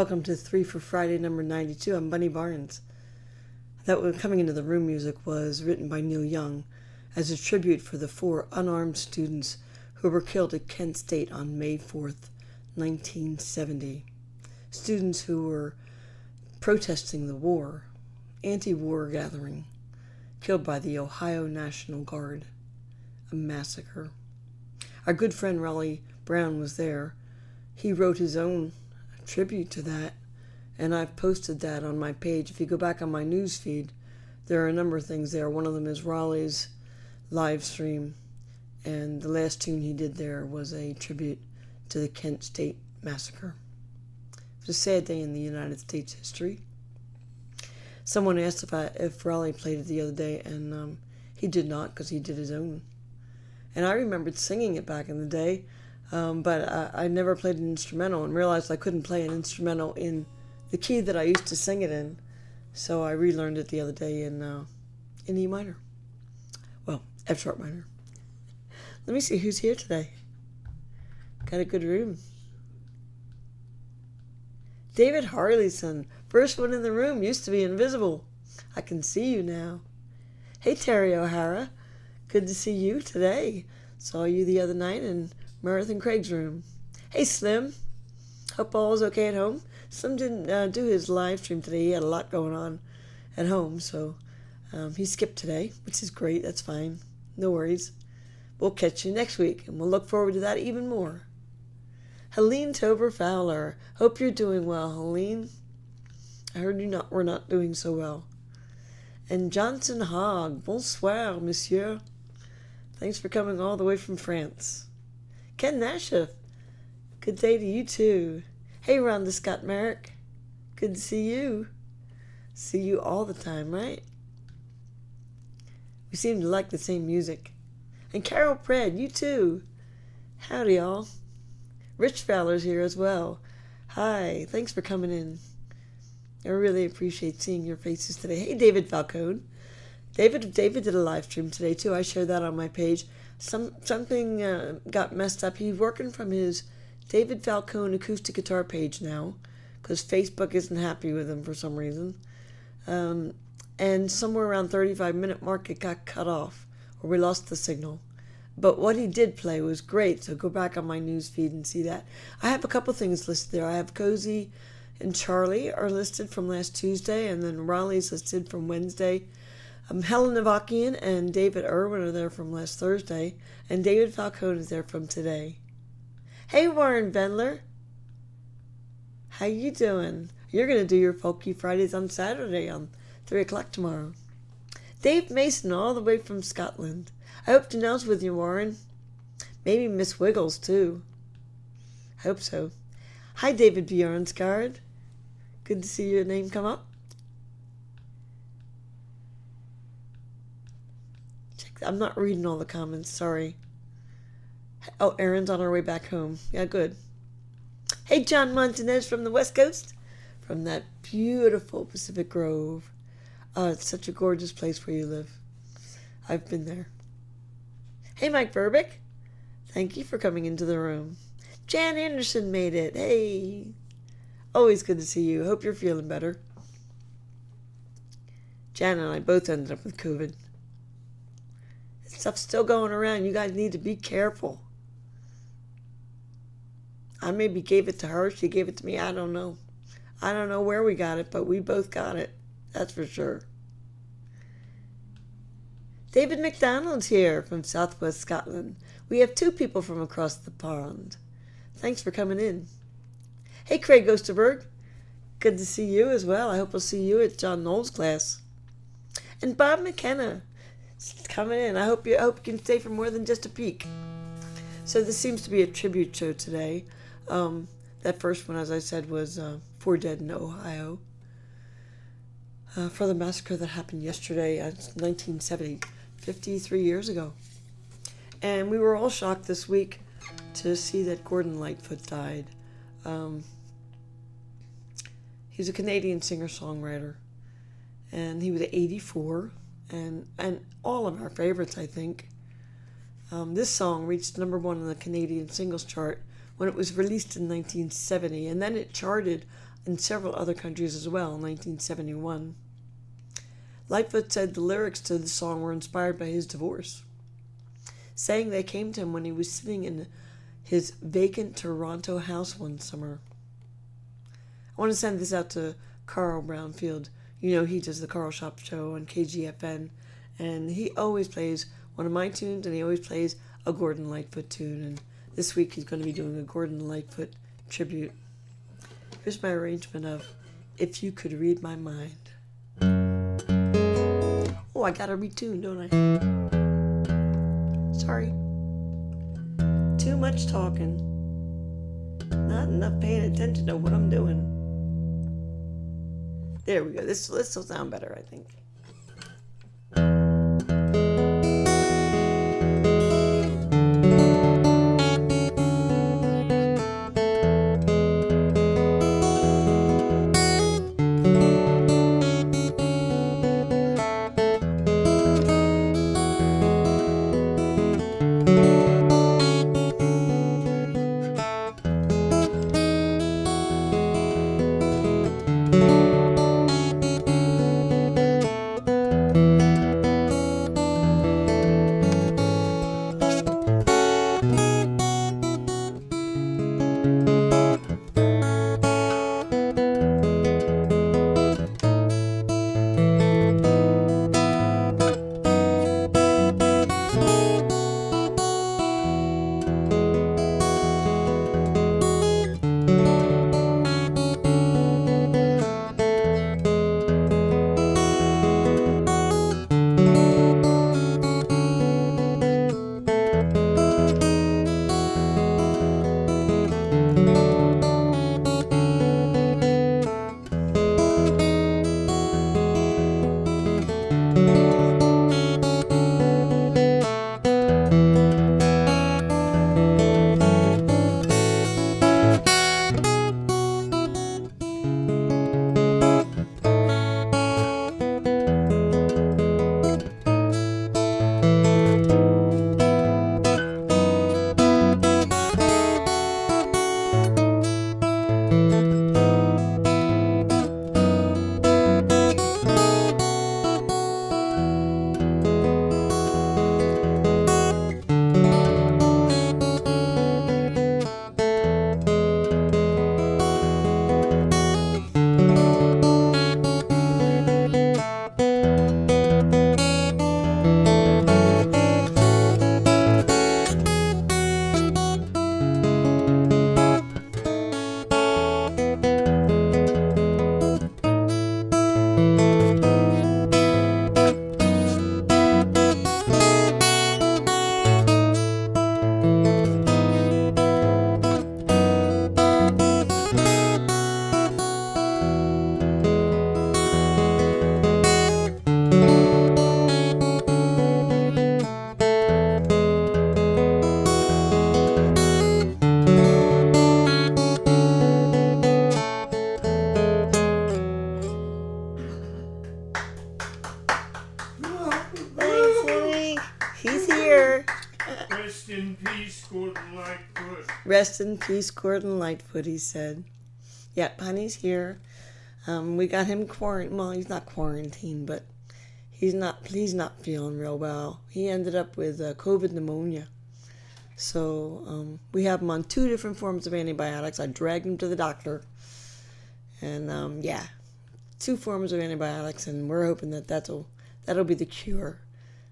Welcome to 3 for Friday, number 92. I'm Bunny Barnes. That was Coming Into the Room music was written by Neil Young as a tribute for the 4 unarmed students who were killed at Kent State on May 4th, 1970. Students who were protesting the war, anti-war gathering, killed by the Ohio National Guard. A massacre. Our good friend Raleigh Brown was there. He wrote his own tribute to that, and I've posted that on my page. If you go back on my news feed, there are a number of things there. One of them is Raleigh's live stream, and the last tune he did there was a tribute to the Kent State massacre. It was a sad day in the United States history. Someone asked if Raleigh played it the other day, and he did not, because he did his own. And I remembered singing it back in the day, but I never played an instrumental and realized I couldn't play an instrumental in the key that I used to sing it in. So I relearned it the other day in E minor. Well, F sharp minor. Let me see who's here today. Got a good room. David Harleyson, first one in the room, used to be invisible. I can see you now. Hey, Terry O'Hara. Good to see you today. Saw you the other night in Meredith and Craig's room. Hey, Slim. Hope all is okay at home. Slim didn't do his live stream today. He had a lot going on at home, so he skipped today, which is great. That's fine. No worries. We'll catch you next week, and we'll look forward to that even more. Helene Tober Fowler. Hope you're doing well, Helene. I heard we're not doing so well. And Johnson Hogg. Bonsoir, monsieur. Thanks for coming all the way from France. Ken Nashif. Good day to you, too. Hey, Rhonda Scott Merrick. Good to see you. See you all the time, right? We seem to like the same music. And Carol Pred, you too. Howdy, y'all. Rich Fowler's here as well. Hi, thanks for coming in. I really appreciate seeing your faces today. Hey, David Falcone. David did a live stream today, too. I shared that on my page. Something got messed up. He's working from his David Falcone acoustic guitar page now because Facebook isn't happy with him for some reason. And somewhere around 35-minute mark, it got cut off, or we lost the signal. But what he did play was great, so go back on my news feed and see that. I have a couple things listed there. I have Cozy and Charlie are listed from last Tuesday, and then Raleigh's listed from Wednesday. Helen Navakian and David Irwin are there from last Thursday, and David Falcone is there from today. Hey, Warren Bendler. How you doing? You're going to do your Folky Fridays on Saturday on 3 o'clock tomorrow. Dave Mason all the way from Scotland. I hope Janelle's with you, Warren. Maybe Miss Wiggles, too. I hope so. Hi, David Bjornsgaard. Good to see your name come up. I'm not reading all the comments, sorry. Oh, Erin's on her way back home. Yeah, good. Hey, John Montanez from the West Coast. From that beautiful Pacific Grove. Oh, it's such a gorgeous place where you live. I've been there. Hey, Mike Verbeck. Thank you for coming into the room. Jan Anderson made it. Hey. Always good to see you. Hope you're feeling better. Jan and I both ended up with COVID. Stuff's still going around. You guys need to be careful. I maybe gave it to her. She gave it to me. I don't know. I don't know where we got it, but we both got it. That's for sure. David McDonald's here from Southwest Scotland. We have 2 people from across the pond. Thanks for coming in. Hey, Craig Osterberg. Good to see you as well. I hope I'll see you at John Knowles' class. And Bob McKenna. Coming in. I hope you can stay for more than just a peek. So this seems to be a tribute show today. That first one, as I said, was 4 Dead in Ohio for the massacre that happened yesterday in 1970, 53 years ago. And we were all shocked this week to see that Gordon Lightfoot died. He's a Canadian singer-songwriter, and he was 84. And all of our favorites, I think. This song reached #1 on the Canadian singles chart when it was released in 1970, and then it charted in several other countries as well in 1971. Lightfoot said the lyrics to the song were inspired by his divorce, saying they came to him when he was sitting in his vacant Toronto house one summer. I want to send this out to Carl Brownfield. You know, he does the Carl Shop Show on KGFN, and he always plays one of my tunes, and he always plays a Gordon Lightfoot tune, and this week he's going to be doing a Gordon Lightfoot tribute. Here's my arrangement of If You Could Read My Mind. Oh, I gotta retune, don't I? Sorry. Too much talking. Not enough paying attention to what I'm doing. There we go. This will sound better, I think. Rest in peace, Gordon Lightfoot. Rest in peace, Gordon Lightfoot, he said. Yep, honey's here. We got him quarantined. Well, he's not quarantined, but he's not feeling real well. He ended up with COVID pneumonia. So we have him on 2 different forms of antibiotics. I dragged him to the doctor. And 2 forms of antibiotics, and we're hoping that that'll be the cure.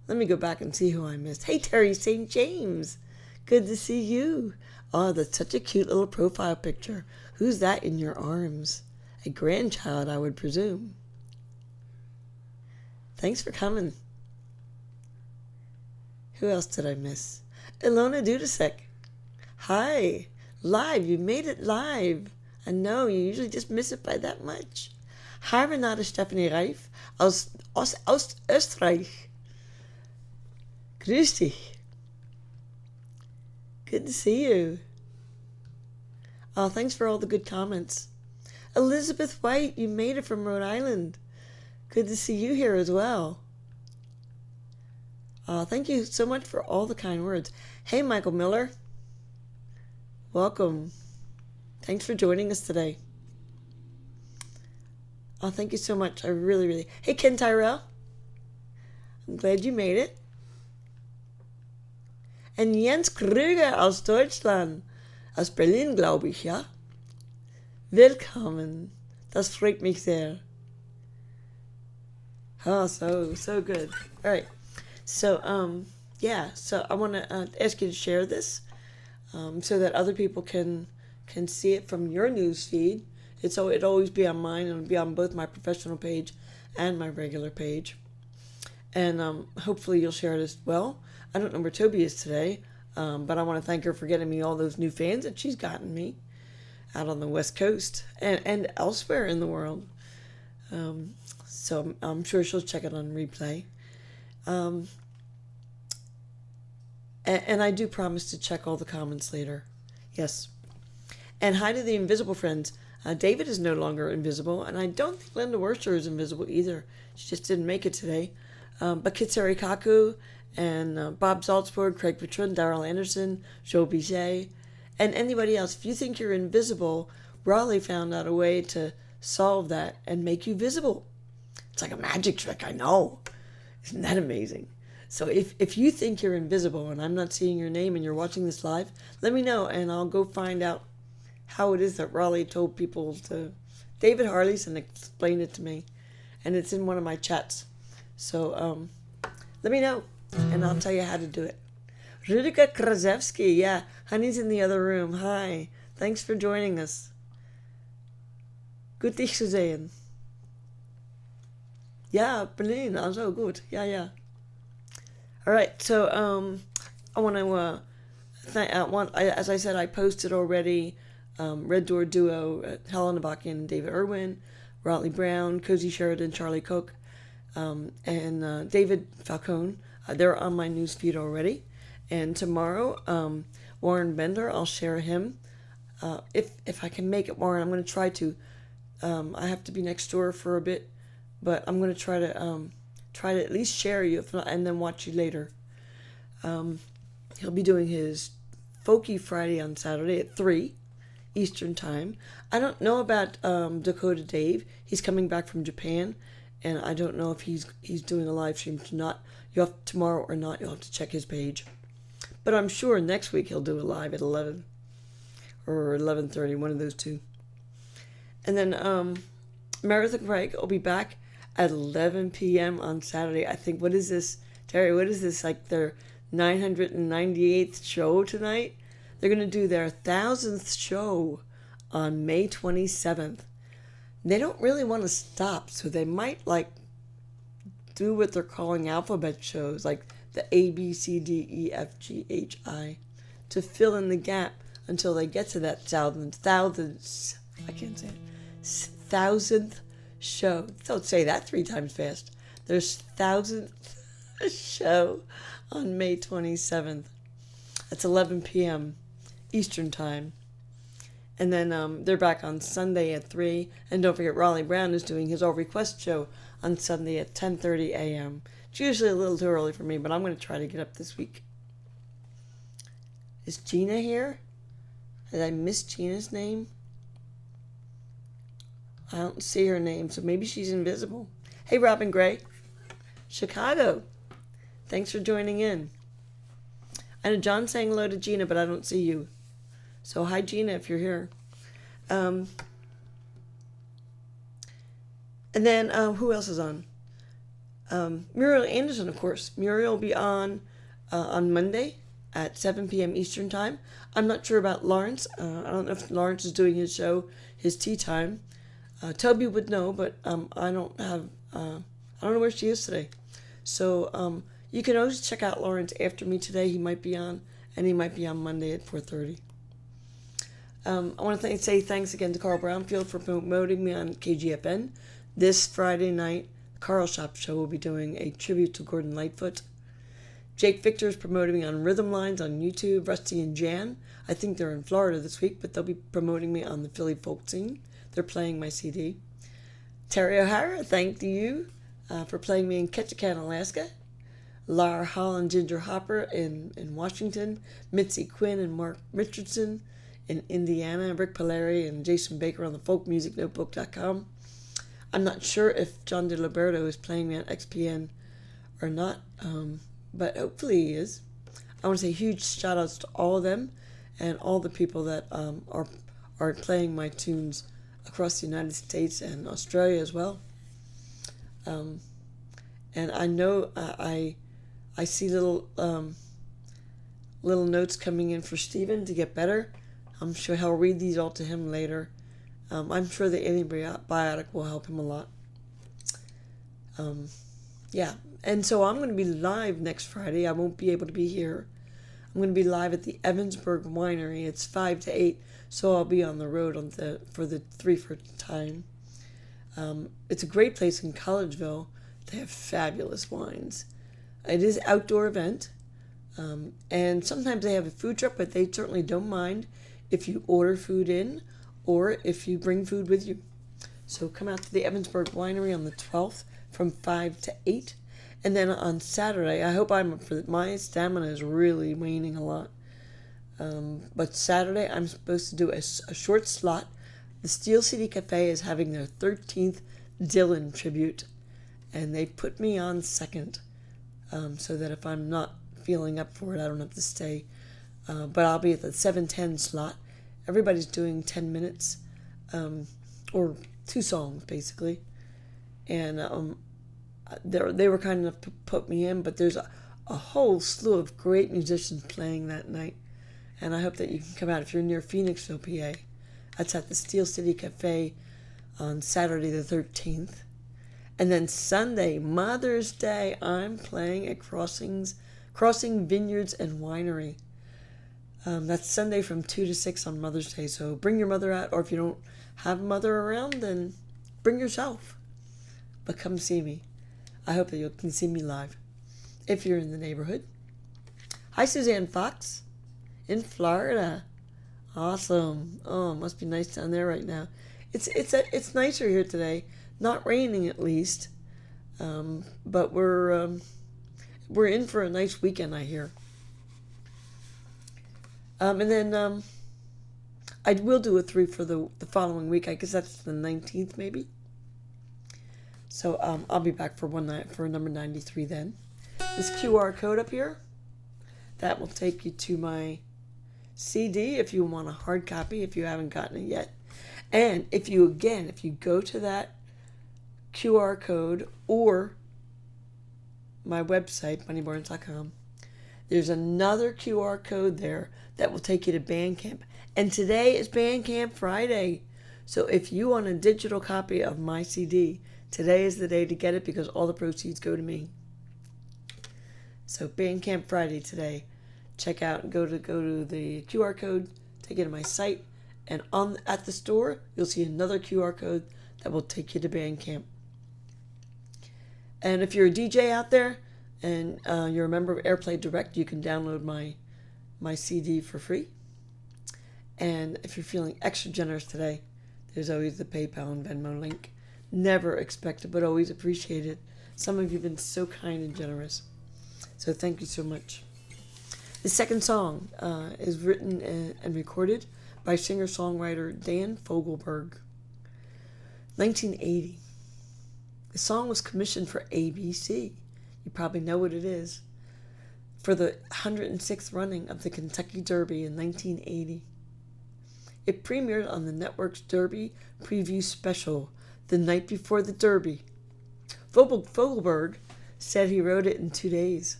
Let me go back and see who I missed. Hey, Terry St. James. Good to see you. Oh, that's such a cute little profile picture. Who's that in your arms? A grandchild, I would presume. Thanks for coming. Who else did I miss? Ilona Dudasek. Hi. Live. You made it live. I know, you usually just miss it by that much. Hi, Renate Stephanie Reif aus Österreich. Grüß dich. Good to see you. Oh, thanks for all the good comments. Elizabeth White, you made it from Rhode Island. Good to see you here as well. Thank you so much for all the kind words. Hey, Michael Miller. Welcome. Thanks for joining us today. Oh, thank you so much. I really, really... Hey, Ken Tyrell. I'm glad you made it. And Jens Krüger aus Deutschland. Aus Berlin, glaube ich, ja? Willkommen. Das freut mich sehr. Oh, so good. All right. So, yeah. So I want to ask you to share this so that other people can see it from your news feed. It'd always be on mine, and it'll be on both my professional page and my regular page. And hopefully you'll share it as well. I don't know where Toby is today, but I want to thank her for getting me all those new fans that she's gotten me out on the West Coast and elsewhere in the world. So I'm sure she'll check it on replay. And I do promise to check all the comments later. Yes. And hi to the invisible friends. David is no longer invisible, and I don't think Linda Worcester is invisible either. She just didn't make it today. But Kitsari Kaku and Bob Salzburg, Craig Patrun, Daryl Anderson, Joe Bizet, and anybody else. If you think you're invisible, Raleigh found out a way to solve that and make you visible. It's like a magic trick, I know. Isn't that amazing? So if you think you're invisible and I'm not seeing your name and you're watching this live, let me know and I'll go find out how it is that Raleigh told people to... David Harleyson explained it to me, and it's in one of my chats. So let me know, and I'll tell you how to do it. Rudiger Kraszewski, yeah, honey's in the other room. Hi, thanks for joining us. Gut dich zu sehen. Yeah, Berlin, also gut. Yeah. All right, so I want to as I said, I posted already. Red Door Duo, Helena Bakian and David Irwin, Rotley Brown, Cozy Sheridan, Charlie Cook, and David Falcone. They're on my news feed already. And tomorrow, Warren Bender, I'll share him. If I can make it, Warren, I'm going to try to. I have to be next door for a bit, but I'm going to try to at least share you, if not, and then watch you later. He'll be doing his Folky Friday on Saturday at 3 Eastern Time. I don't know about Dakota Dave. He's coming back from Japan, and I don't know if he's doing a live stream tomorrow or not. You'll have to check his page. But I'm sure next week he'll do a live at 11 or 11:30, one of those two. And then Meredith Craig will be back at 11 p.m. on Saturday. I think, what is this, Terry? What is this, like their 998th show tonight? They're going to do their 1,000th show on May 27th. They don't really want to stop, so they might do what they're calling alphabet shows, like the A, B, C, D, E, F, G, H, I, to fill in the gap until they get to that thousandth show. Don't say that 3 times fast. There's 1,000th show on May 27th. That's 11 p.m. Eastern Time. And then they're back on Sunday at 3. And don't forget, Raleigh Brown is doing his All Request show on Sunday at 10:30 a.m. It's usually a little too early for me, but I'm going to try to get up this week. Is Gina here? Did I miss Gina's name? I don't see her name, so maybe she's invisible. Hey, Robin Gray. Chicago. Thanks for joining in. I know John's saying hello to Gina, but I don't see you. So hi, Gina, if you're here. And then who else is on? Muriel Anderson, of course. Muriel will be on Monday at 7 p.m. Eastern Time. I'm not sure about Lawrence. I don't know if Lawrence is doing his show, his tea time. Toby would know, but I don't know where she is today. So you can always check out Lawrence after me today. He might be on, and he might be on Monday at 4:30. I want to say thanks again to Carl Brownfield for promoting me on KGFN. This Friday night, the Carl Shop Show will be doing a tribute to Gordon Lightfoot. Jake Victor is promoting me on Rhythm Lines on YouTube. Rusty and Jan, I think they're in Florida this week, but they'll be promoting me on the Philly folk scene. They're playing my CD. Terry O'Hara, thank you for playing me in Ketchikan, Alaska. Lara Hall and Ginger Hopper in Washington. Mitzi Quinn and Mark Richardson in Indiana. Rick Polari and Jason Baker on the folkmusicnotebook.com. I'm not sure if John DeLiberto is playing me on XPN or not, but hopefully he is. I want to say huge shout outs to all of them and all the people that are playing my tunes across the United States and Australia as well. And I know I see little notes coming in for Stephen to get better. I'm sure he'll read these all to him later. I'm sure the antibiotic will help him a lot. Yeah, and so I'm going to be live next Friday. I won't be able to be here. I'm going to be live at the Evansburg Winery. It's 5 to 8, so I'll be on the road for the 3 for time. It's a great place in Collegeville. They have fabulous wines. It is an outdoor event, and sometimes they have a food truck, but they certainly don't mind if you order food in or if you bring food with you. So come out to the Evansburg Winery on the 12th from 5 to 8. And then on Saturday, I hope my stamina is really waning a lot. But Saturday, I'm supposed to do a short slot. The Steel City Cafe is having their 13th Dylan tribute, and they put me on second, so that if I'm not feeling up for it, I don't have to stay. But I'll be at the 7:10 slot. Everybody's doing 10 minutes, or 2 songs, basically. And they were kind enough to put me in, but there's a whole slew of great musicians playing that night. And I hope that you can come out if you're near Phoenixville, PA. That's at the Steel City Cafe on Saturday the 13th. And then Sunday, Mother's Day, I'm playing at Crossing Vineyards and Winery. That's Sunday from 2 to 6 on Mother's Day. So bring your mother out, or if you don't have a mother around, then bring yourself. But come see me. I hope that you can see me live if you're in the neighborhood. Hi, Suzanne Fox in Florida. Awesome. Oh, it must be nice down there right now. It's nicer here today. Not raining at least. But we're in for a nice weekend, I hear. And then I will do a 3 for the following week. I guess that's the 19th maybe. So I'll be back for number 93 then. This QR code up here, that will take you to my CD if you want a hard copy, if you haven't gotten it yet. And if you go to that QR code or my website, bunnybarnes.com, there's another QR code there that will take you to Bandcamp. And today is Bandcamp Friday. So if you want a digital copy of my CD, today is the day to get it because all the proceeds go to me. So Bandcamp Friday today. Check out, go to the QR code, take it to my site, and at the store, you'll see another QR code that will take you to Bandcamp. And if you're a DJ out there and you're a member of Airplay Direct, you can download my CD for free. And if you're feeling extra generous today, there's always the PayPal and Venmo link. Never expected, but always appreciated. Some of you have been so kind and generous. So thank you so much. The second song is written and recorded by singer-songwriter Dan Fogelberg. 1980. The song was commissioned for ABC. You probably know what it is. For the 106th running of the Kentucky Derby in 1980. It premiered on the network's Derby Preview Special the night before the Derby. Fogelberg said he wrote it in 2 days.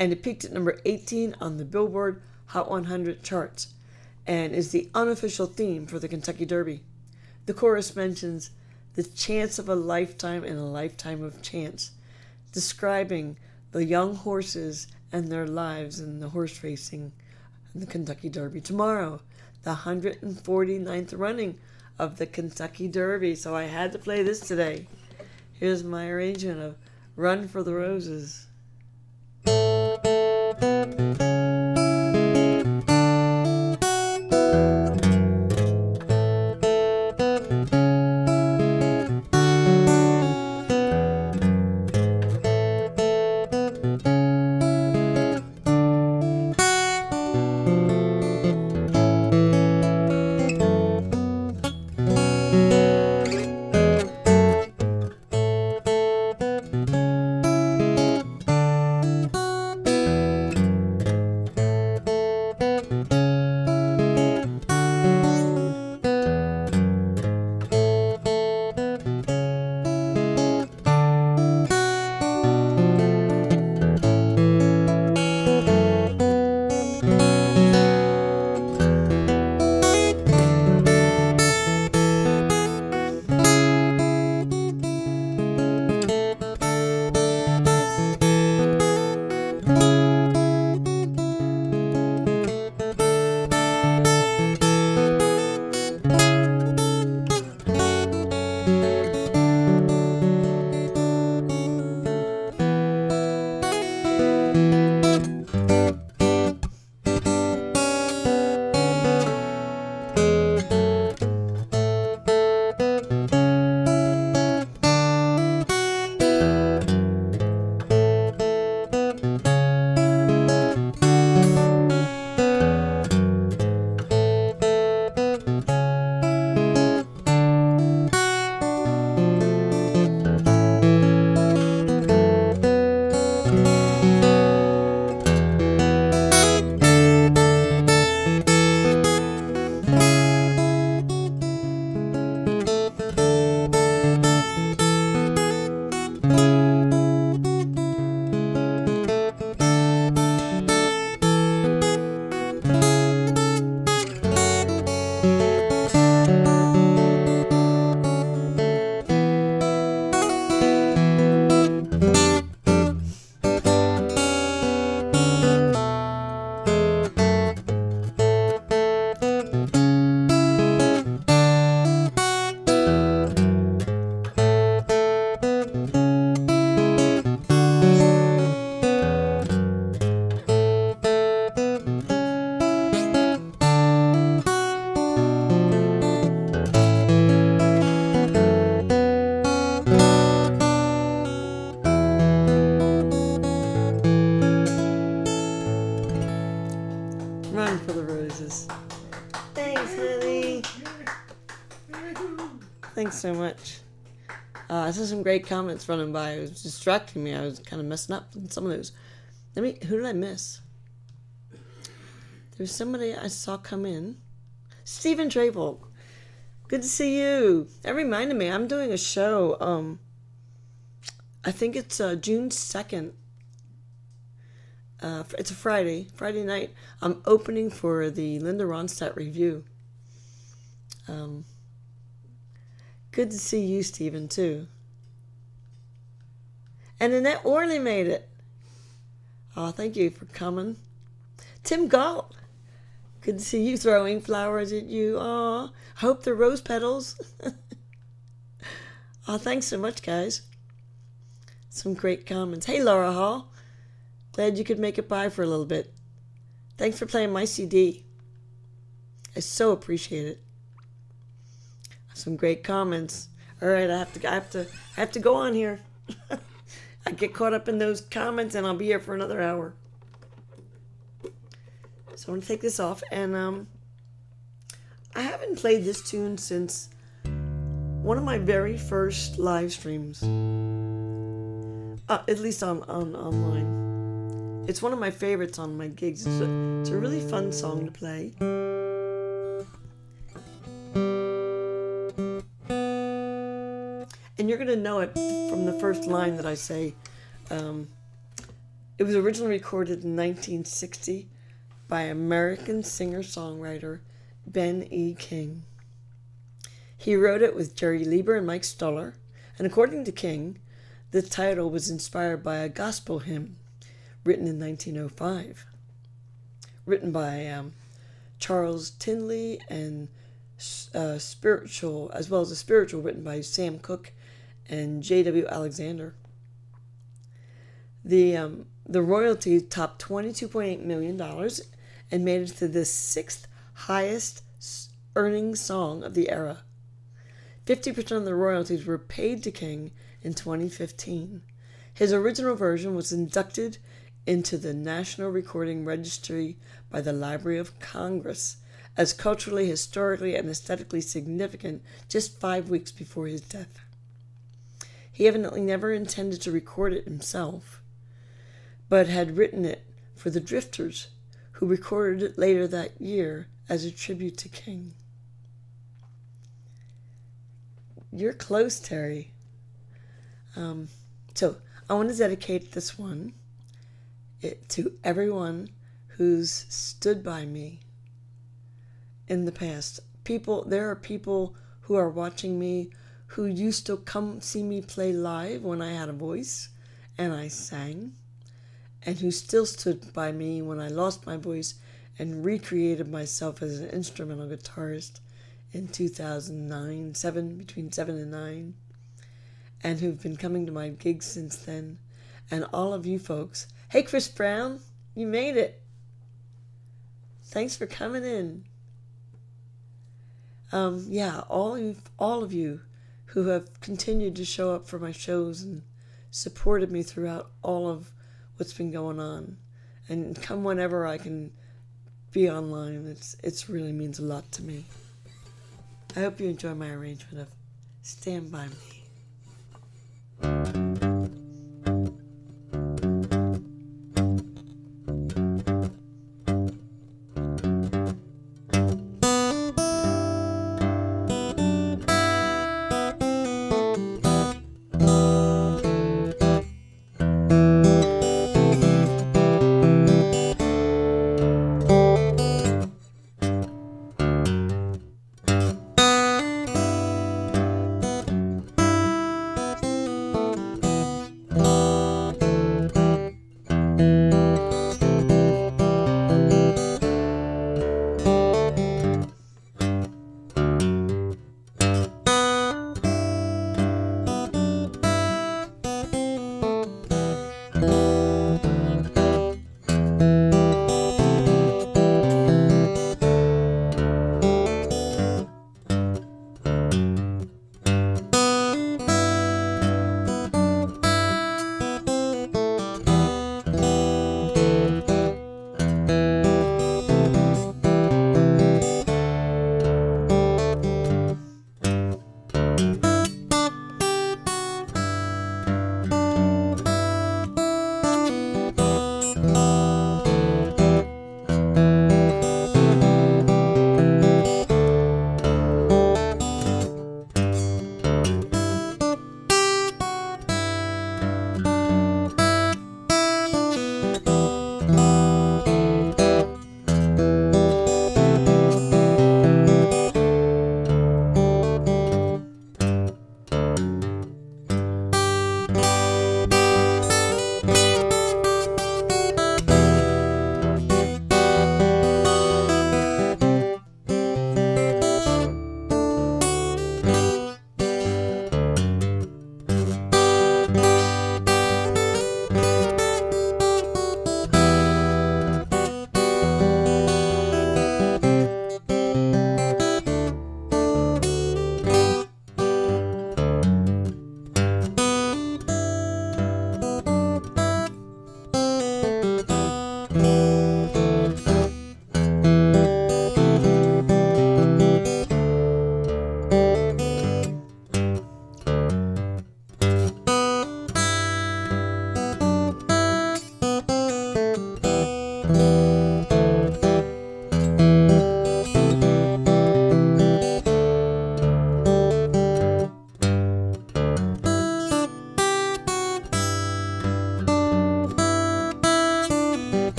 And it peaked at number 18 on the Billboard Hot 100 charts and is the unofficial theme for the Kentucky Derby. The chorus mentions the chance of a lifetime and a lifetime of chance, describing the young horses and their lives in the horse racing in the Kentucky Derby. Tomorrow, the 149th running of the Kentucky Derby, so I had to play this today. Here's my arrangement of Run for the Roses. roses. Thanks, honey. Thanks so much. I saw some great comments running by. It was distracting me. I was kind of messing up with some of those. Who did I miss? There was somebody I saw come in. Stephen Travolk. Good to see you. That reminded me, I'm doing a show. I think it's June 2nd. It's a Friday night. I'm opening for the Linda Ronstadt review. Good to see you, Stephen, too. And Annette Worley made it. Oh, thank you for coming. Tim Galt. Good to see you throwing flowers at you. Oh, hope they're rose petals. Oh, thanks so much, guys. Some great comments. Hey, Laura Hall. Glad you could make it by for a little bit. Thanks for playing my CD. I so appreciate it. Some great comments. All right, I have to go on here. I get caught up in those comments, and I'll be here for another hour. So I'm gonna take this off, and I haven't played this tune since one of my very first live streams. At least on online. It's one of my favorites on my gigs. It's a really fun song to play. And you're going to know it from the first line that I say. It was originally recorded in 1960 by American singer-songwriter Ben E. King. He wrote it with Jerry Lieber and Mike Stoller, and according to King, the title was inspired by a gospel hymn written in 1905, written by Charles Tindley, and spiritual, as well as a spiritual written by Sam Cooke and J.W. Alexander. The royalties topped $22.8 million and made it to the 6th highest earning song of the era. 50% of the royalties were paid to King in 2015. His original version was inducted into the National Recording Registry by the Library of Congress as culturally, historically, and aesthetically significant just 5 weeks before his death. He evidently never intended to record it himself, but had written it for the Drifters, who recorded it later that year as a tribute to King. You're close, Terry. So I want to dedicate this one to everyone who's stood by me in the past. There are people who are watching me who used to come see me play live when I had a voice and I sang, and who still stood by me when I lost my voice and recreated myself as an instrumental guitarist in 2009, between 7 and 9, and who've been coming to my gigs since then. And all of you folks, hey Chris Brown, you made it. Thanks for coming in. All of you who have continued to show up for my shows and supported me throughout all of what's been going on, and come whenever I can be online. It's really means a lot to me. I hope you enjoy my arrangement of Stand By Me.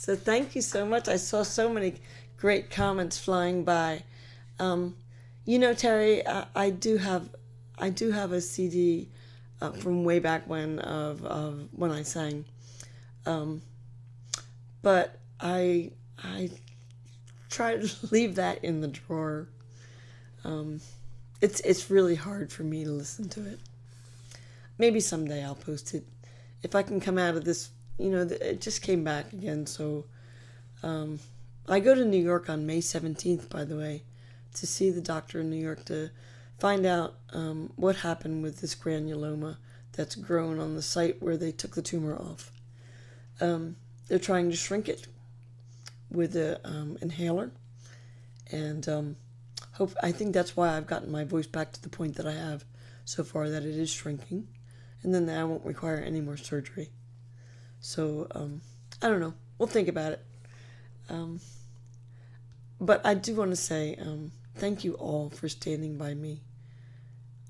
So thank you so much. I saw so many great comments flying by. Terry, I do have a CD from way back when of when I sang, but I try to leave that in the drawer. It's really hard for me to listen to it. Maybe someday I'll post it if I can come out of this. It just came back again. So I go to New York on May 17th, by the way, to see the doctor in New York to find out what happened with this granuloma that's grown on the site where they took the tumor off. They're trying to shrink it with an inhaler, and I think that's why I've gotten my voice back to the point that I have so far, that it is shrinking, and then I won't require any more surgery. So I don't know. We'll think about it. But I do want to say thank you all for standing by me.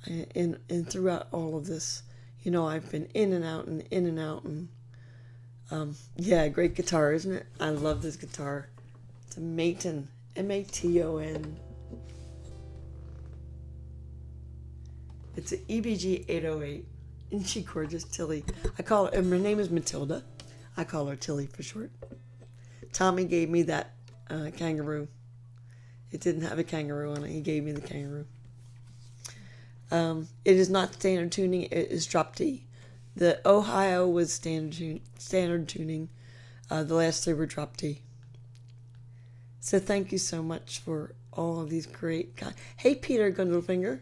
And throughout all of this, I've been in and out and in and out, and yeah, great guitar, isn't it? I love this guitar. It's a Maton, M-A-T-O-N. It's an EBG 808. Isn't she gorgeous, Tilly? Her name is Matilda. I call her Tilly for short. Tommy gave me that kangaroo. It didn't have a kangaroo on it. He gave me the kangaroo. It is not standard tuning. It is drop D. The Ohio was standard tuning. The last three were drop D. So thank you so much for all of these great guys. Hey, Peter Gundelfinger.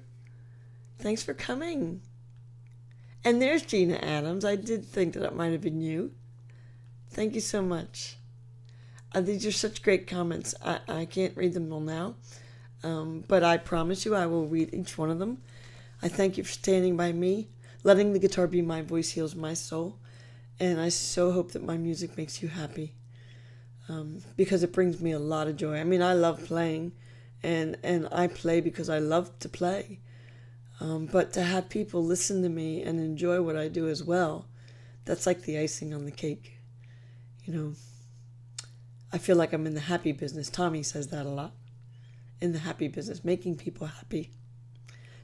Thanks for coming. And there's Gina Adams. I did think that it might have been you. Thank you so much. These are such great comments. I can't read them all now, but I promise you I will read each one of them. I thank you for standing by me. Letting the guitar be my voice heals my soul, and I so hope that my music makes you happy, because it brings me a lot of joy. I mean, I love playing, and I play because I love to play, but to have people listen to me and enjoy what I do as well, that's like the icing on the cake. I feel like I'm in the happy business. Tommy says that a lot. In the happy business, making people happy.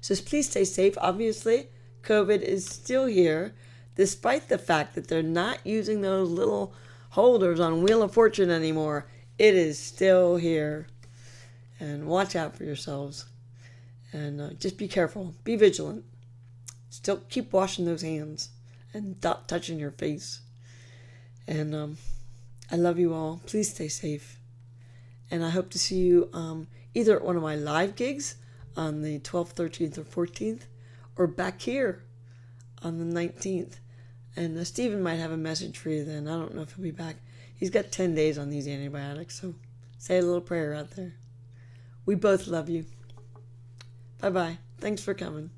So please stay safe. Obviously, COVID is still here, despite the fact that they're not using those little holders on Wheel of Fortune anymore. It is still here. And watch out for yourselves. And just be careful. Be vigilant. Still keep washing those hands and not touching your face. And I love you all. Please stay safe. And I hope to see you either at one of my live gigs on the 12th, 13th, or 14th, or back here on the 19th. And Stephen might have a message for you then. I don't know if he'll be back. He's got 10 days on these antibiotics, so say a little prayer out there. We both love you. Bye-bye. Thanks for coming.